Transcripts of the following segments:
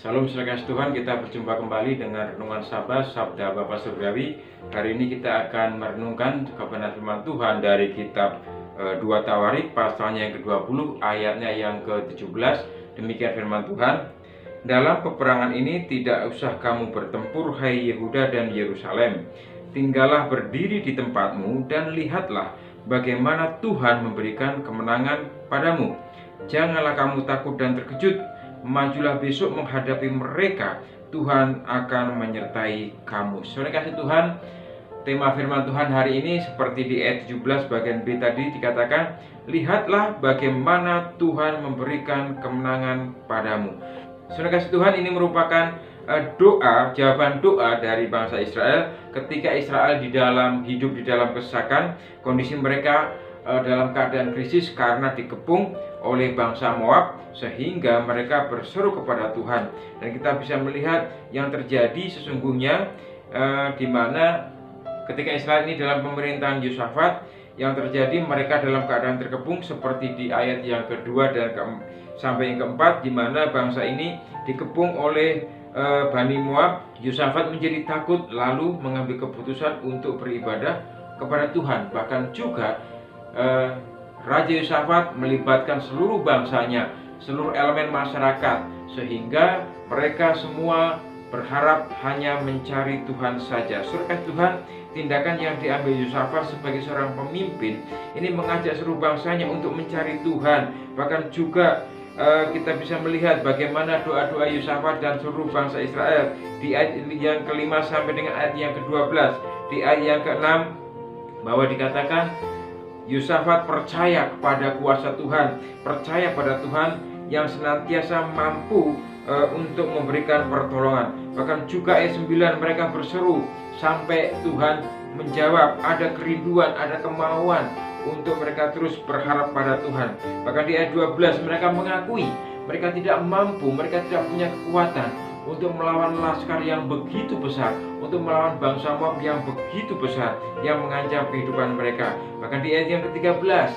Salam saudara kasih Tuhan, kita berjumpa kembali dengan Renungan Sabat Sabda Bapa Surgawi. Hari ini kita akan merenungkan kebenaran firman Tuhan dari kitab 2 Tawarik, pasalnya yang ke-20, ayatnya yang ke-17. Demikian firman Tuhan. Dalam peperangan ini tidak usah kamu bertempur, hai Yehuda dan Yerusalem. Tinggallah berdiri di tempatmu dan lihatlah bagaimana Tuhan memberikan kemenangan padamu. Janganlah kamu takut dan terkejut. Majulah besok menghadapi mereka, Tuhan akan menyertai kamu. Saudara kasih Tuhan, tema firman Tuhan hari ini seperti di ayat 17 bagian B tadi dikatakan, lihatlah bagaimana Tuhan memberikan kemenangan padamu. Saudara kasih Tuhan, ini merupakan jawaban doa dari bangsa Israel ketika Israel hidup di dalam kesesakan, kondisi mereka dalam keadaan krisis karena dikepung oleh bangsa Moab, sehingga mereka berseru kepada Tuhan. Dan kita bisa melihat yang terjadi sesungguhnya di mana ketika Israel ini dalam pemerintahan Yosafat, yang terjadi mereka dalam keadaan terkepung seperti di ayat yang kedua dan sampai yang keempat, di mana bangsa ini dikepung oleh Bani Moab. Yosafat menjadi takut lalu mengambil keputusan untuk beribadah kepada Tuhan. Bahkan juga Raja Yosafat melibatkan seluruh bangsanya, seluruh elemen masyarakat, sehingga mereka semua berharap hanya mencari Tuhan saja. Surga Tuhan, tindakan yang diambil Yosafat sebagai seorang pemimpin ini mengajak seluruh bangsanya untuk mencari Tuhan. Bahkan juga kita bisa melihat bagaimana doa-doa Yosafat dan seluruh bangsa Israel di ayat yang ke-5 sampai dengan ayat yang ke-12. Di ayat yang ke-6 bahwa dikatakan Yosafat percaya kepada kuasa Tuhan, percaya pada Tuhan yang senantiasa mampu untuk memberikan pertolongan. Bahkan juga ayat 9 mereka berseru sampai Tuhan menjawab, ada kerinduan, ada kemauan untuk mereka terus berharap pada Tuhan. Bahkan di ayat 12 mereka mengakui mereka tidak mampu, mereka tidak punya kekuatan untuk melawan laskar yang begitu besar, untuk melawan bangsa Moab yang begitu besar yang mengancam kehidupan mereka. Bahkan di ayat yang ke-13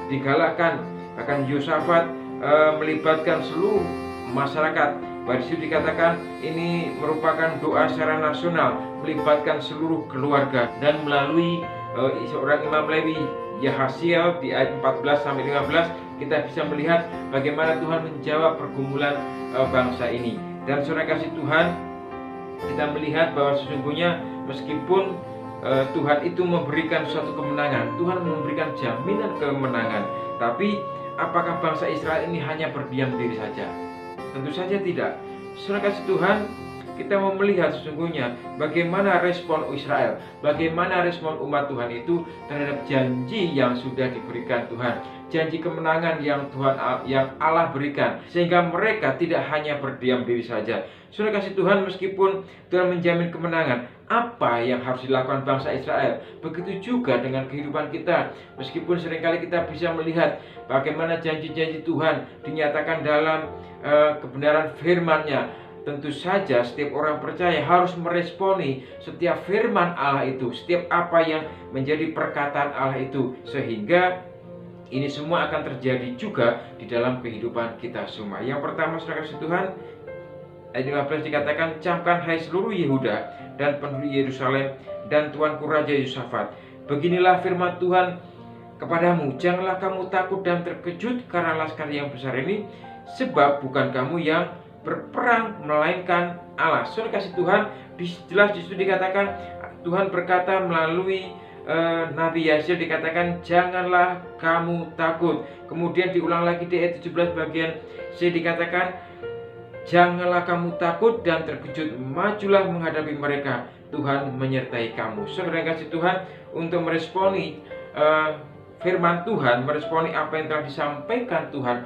digalakkan, bahkan Yosafat melibatkan seluruh masyarakat. Di situ dikatakan ini merupakan doa secara nasional, melibatkan seluruh keluarga, dan melalui seorang imam Lewi Yahasiel di ayat 14 sampai 15 kita bisa melihat bagaimana Tuhan menjawab pergumulan bangsa ini. Dan saudara kasih Tuhan, kita melihat bahwa sesungguhnya meskipun Tuhan itu memberikan suatu kemenangan, Tuhan memberikan jaminan kemenangan, tapi apakah bangsa Israel ini hanya berdiam diri saja? Tentu saja tidak. Saudara kasih Tuhan, kita mau melihat sesungguhnya bagaimana respon Israel, bagaimana respon umat Tuhan itu terhadap janji yang sudah diberikan Tuhan, janji kemenangan yang Allah berikan, sehingga mereka tidak hanya berdiam diri saja. Saudara kasih Tuhan, meskipun Tuhan menjamin kemenangan, apa yang harus dilakukan bangsa Israel? Begitu juga dengan kehidupan kita. Meskipun seringkali kita bisa melihat bagaimana janji-janji Tuhan dinyatakan dalam kebenaran firman-Nya, tentu saja setiap orang percaya harus meresponi setiap firman Allah itu, setiap apa yang menjadi perkataan Allah itu, sehingga ini semua akan terjadi juga di dalam kehidupan kita semua. Yang pertama, saudara kasih Tuhan, ayat 15 dikatakan, camkan hai seluruh Yehuda dan penduduk Yerusalem dan tuanku Raja Yosafat, beginilah firman Tuhan kepadamu, janganlah kamu takut dan terkejut karena laskar yang besar ini, sebab bukan kamu yang berperang melainkan Allah. Saudara kasih Tuhan, jelas di situ dikatakan Tuhan berkata melalui Nabi Yahya, dikatakan janganlah kamu takut. Kemudian diulang lagi di ayat 17 bagian C dikatakan janganlah kamu takut dan terkejut, majulah menghadapi mereka, Tuhan menyertai kamu. Saudara kasih Tuhan, untuk meresponi firman Tuhan, meresponi apa yang telah disampaikan Tuhan,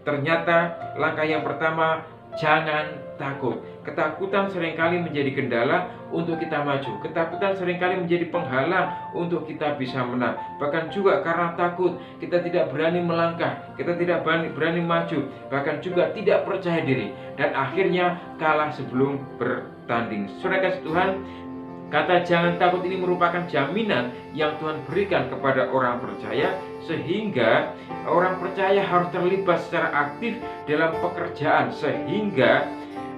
ternyata langkah yang pertama, jangan takut. Ketakutan seringkali menjadi kendala untuk kita maju. Ketakutan seringkali menjadi penghalang untuk kita bisa menang. Bahkan juga karena takut, kita tidak berani melangkah, kita tidak berani maju, bahkan juga tidak percaya diri, dan akhirnya kalah sebelum bertanding. Saudara kasih Tuhan, kata jangan takut ini merupakan jaminan yang Tuhan berikan kepada orang percaya, sehingga orang percaya harus terlibat secara aktif dalam pekerjaan, sehingga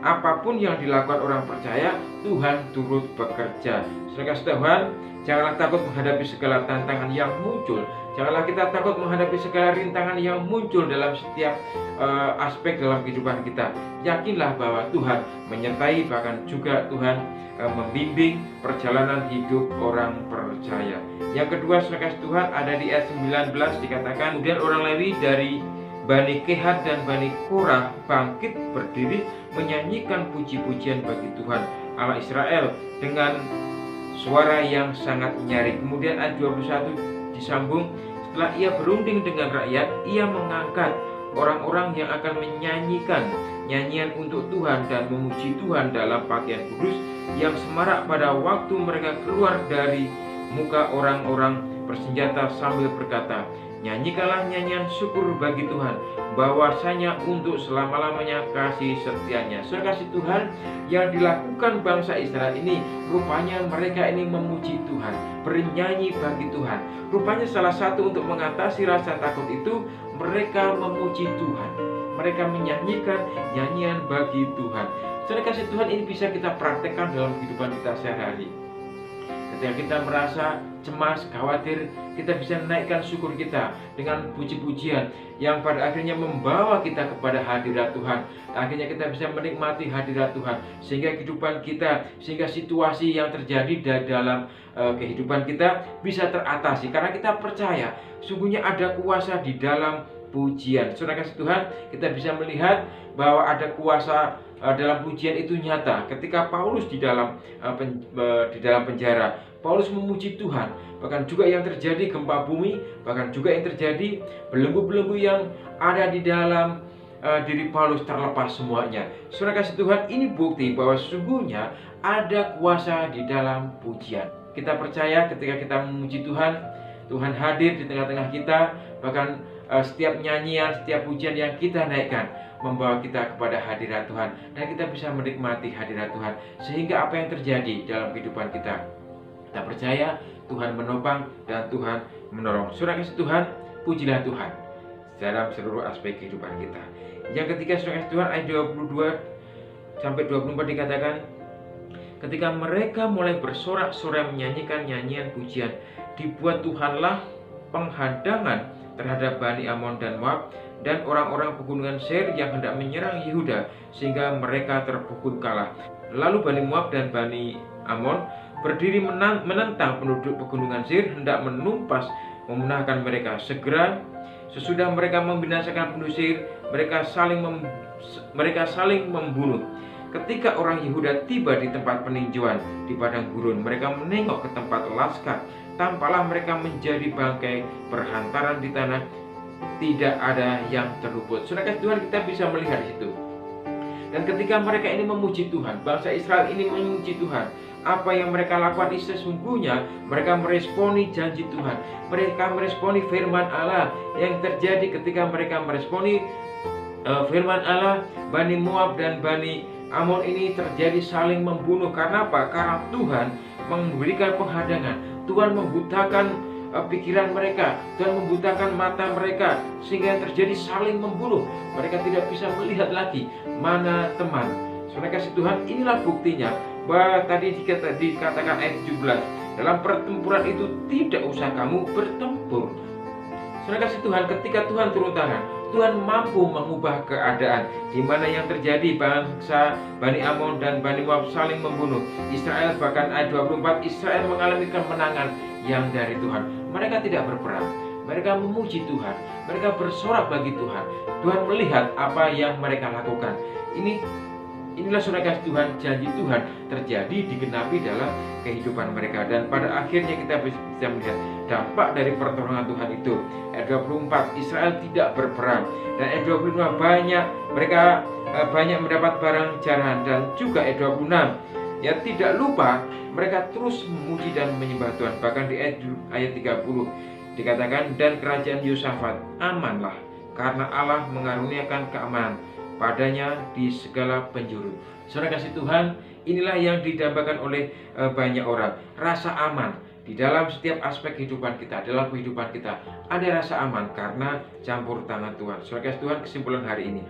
apapun yang dilakukan orang percaya, Tuhan turut bekerja. Saudara Tuhan, janganlah takut menghadapi segala tantangan yang muncul. Janganlah kita takut menghadapi segala rintangan yang muncul dalam setiap aspek dalam kehidupan kita. Yakinlah bahwa Tuhan menyertai, bahkan juga Tuhan membimbing perjalanan hidup orang percaya. Yang kedua, saudara Tuhan, ada di ayat 19 dikatakan, kemudian orang Lewi dari Bani Kehat dan Bani Korah bangkit berdiri menyanyikan puji-pujian bagi Tuhan Allah Israel dengan suara yang sangat nyaring. Kemudian ayat 21 disambung, setelah ia berunding dengan rakyat, ia mengangkat orang-orang yang akan menyanyikan nyanyian untuk Tuhan dan memuji Tuhan dalam pakaian kudus yang semarak pada waktu mereka keluar dari muka orang-orang bersenjata sambil berkata, nyanyikanlah nyanyian syukur bagi Tuhan, bahwasanya untuk selama-lamanya kasih setianya. Saudara kasih Tuhan, yang dilakukan bangsa Israel ini, rupanya mereka ini memuji Tuhan, bernyanyi bagi Tuhan. Rupanya salah satu untuk mengatasi rasa takut itu, mereka memuji Tuhan. Mereka menyanyikan nyanyian bagi Tuhan. Saudara kasih Tuhan, ini bisa kita praktekkan dalam kehidupan kita sehari-hari. Ketika kita merasa cemas, khawatir, kita bisa menaikkan syukur kita dengan puji-pujian yang pada akhirnya membawa kita kepada hadirat Tuhan. Akhirnya kita bisa menikmati hadirat Tuhan, sehingga kehidupan kita, sehingga situasi yang terjadi dalam kehidupan kita bisa teratasi. Karena kita percaya sungguhnya ada kuasa di dalam pujian. Saudara kasih Tuhan, kita bisa melihat bahwa ada kuasa dalam pujian itu nyata. Ketika Paulus di dalam penjara, Paulus memuji Tuhan. Bahkan juga yang terjadi gempa bumi, bahkan juga yang terjadi belenggu-belenggu yang ada di dalam diri Paulus terlepas semuanya. Saudara kasih Tuhan, ini bukti bahwa sesungguhnya ada kuasa di dalam pujian. Kita percaya ketika kita memuji Tuhan, Tuhan hadir di tengah-tengah kita. Bahkan setiap nyanyian, setiap pujian yang kita naikkan membawa kita kepada hadirat Tuhan, dan kita bisa menikmati hadirat Tuhan, sehingga apa yang terjadi dalam kehidupan kita, kita percaya Tuhan menopang dan Tuhan menolong. Saudara kasih Tuhan, pujilah Tuhan dalam seluruh aspek kehidupan kita. Yang ketiga, saudara kasih Tuhan, ayat 22 sampai 24 dikatakan, ketika mereka mulai bersorak-sorai menyanyikan nyanyian pujian, dibuat Tuhanlah penghadangan terhadap Bani Amon dan Moab dan orang-orang pegunungan Seir yang hendak menyerang Yehuda, sehingga mereka terpukul kalah. Lalu Bani Moab dan Bani Amon berdiri menentang penduduk pegunungan Seir, hendak menumpas memunahkan mereka. Segera sesudah mereka membinasakan penduduk Seir, mereka saling membunuh. Ketika orang Yehuda tiba di tempat peninjauan di padang gurun, mereka menengok ke tempat laskar. Tampaklah mereka menjadi bangkai berhantaran di tanah, tidak ada yang terluput. Saudara Tuhan, kita bisa melihat di situ. Dan ketika mereka ini memuji Tuhan, bangsa Israel ini memuji Tuhan, apa yang mereka lakukan itu sesungguhnya mereka meresponi janji Tuhan. Mereka meresponi firman Allah yang terjadi ketika mereka meresponi firman Allah. Bani Moab dan Bani Amon ini terjadi saling membunuh. Karena apa? Karena Tuhan memberikan penghadangan. Tuhan membutakan pikiran mereka, Tuhan membutakan mata mereka, sehingga yang terjadi saling membunuh. Mereka tidak bisa melihat lagi mana teman. Saudara kasih Tuhan, inilah buktinya bahwa tadi dikatakan ayat 17, dalam pertempuran itu tidak usah kamu bertempur. Saudara kasih Tuhan, ketika Tuhan turun tangan, Tuhan mampu mengubah keadaan di mana yang terjadi bangsa Bani Amon dan Bani Moab saling membunuh Israel. Bahkan ayat 24, Israel mengalami kemenangan yang dari Tuhan. Mereka tidak berperang, mereka memuji Tuhan, mereka bersorak bagi Tuhan. Tuhan melihat apa yang mereka lakukan. Inilah saudara kasih Tuhan, janji Tuhan terjadi digenapi dalam kehidupan mereka. Dan pada akhirnya kita bisa melihat dampak dari pertolongan Tuhan itu. Ayat 24, Israel tidak berperang. Dan ayat 25, mereka banyak mendapat barang jarahan. Dan juga ayat 26, ya tidak lupa mereka terus memuji dan menyembah Tuhan. Bahkan di ayat 30 dikatakan, dan kerajaan Yosafat amanlah, karena Allah mengaruniakan keamanan padanya di segala penjuru. Saudara kasih Tuhan, inilah yang didambakan oleh banyak orang. Rasa aman di dalam setiap aspek kehidupan kita. Dalam kehidupan kita ada rasa aman karena campur tangan Tuhan. Saudara kasih Tuhan, kesimpulan hari ini,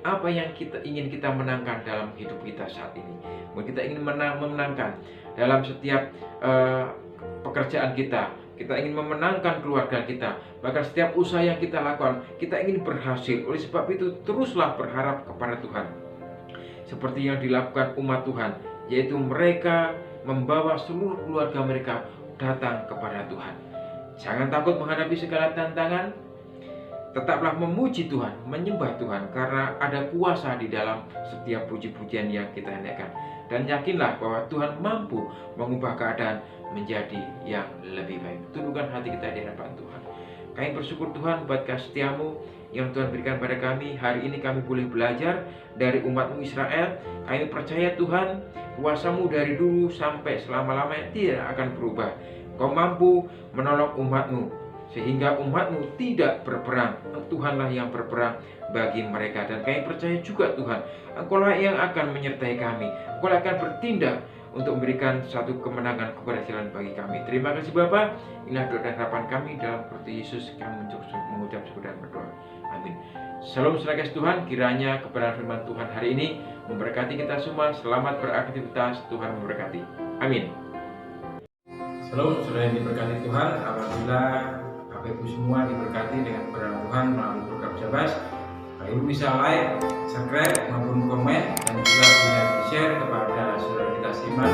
apa yang ingin kita menangkan dalam hidup kita saat ini. Mungkin kita ingin memenangkan dalam setiap pekerjaan kita. Kita ingin memenangkan keluarga kita, bahkan setiap usaha yang kita lakukan, kita ingin berhasil. Oleh sebab itu, teruslah berharap kepada Tuhan. Seperti yang dilakukan umat Tuhan, yaitu mereka membawa seluruh keluarga mereka datang kepada Tuhan. Jangan takut menghadapi segala tantangan. Tetaplah memuji Tuhan, menyembah Tuhan, karena ada kuasa di dalam setiap puji-pujian yang kita hendakkan. Dan yakinlah bahwa Tuhan mampu mengubah keadaan menjadi yang lebih baik. Tundukkan hati kita di hadapan Tuhan. Kami bersyukur Tuhan buat kasih setiamu yang Tuhan berikan pada kami. Hari ini kami boleh belajar dari umat-Mu Israel. Kami percaya Tuhan, kuasa-Mu dari dulu sampai selama-lamanya tidak akan berubah. Kau mampu menolong umat-Mu, sehingga umat-Mu tidak berperang. Tuhanlah yang berperang bagi mereka. Dan kami percaya juga Tuhan, Engkaulah yang akan menyertai kami. Engkaulah akan bertindak untuk memberikan satu kemenangan keberhasilan bagi kami. Terima kasih Bapa. Inilah doa dan harapan kami dalam Kristus Yesus. Kami mengucap syukur dan berdoa. Amin. Salam saudara Tuhan, kiranya kebenaran firman Tuhan hari ini memberkati kita semua. Selamat beraktivitas, Tuhan memberkati. Amin. Salam saudara yang diberkati Tuhan. Alhamdulillah Bapak Ibu semua diberkati dengan kebenaran Tuhan melalui program Jabas. Bapak Ibu bisa like, subscribe, maupun komen, dan juga bisa di share kepada saudara kita seiman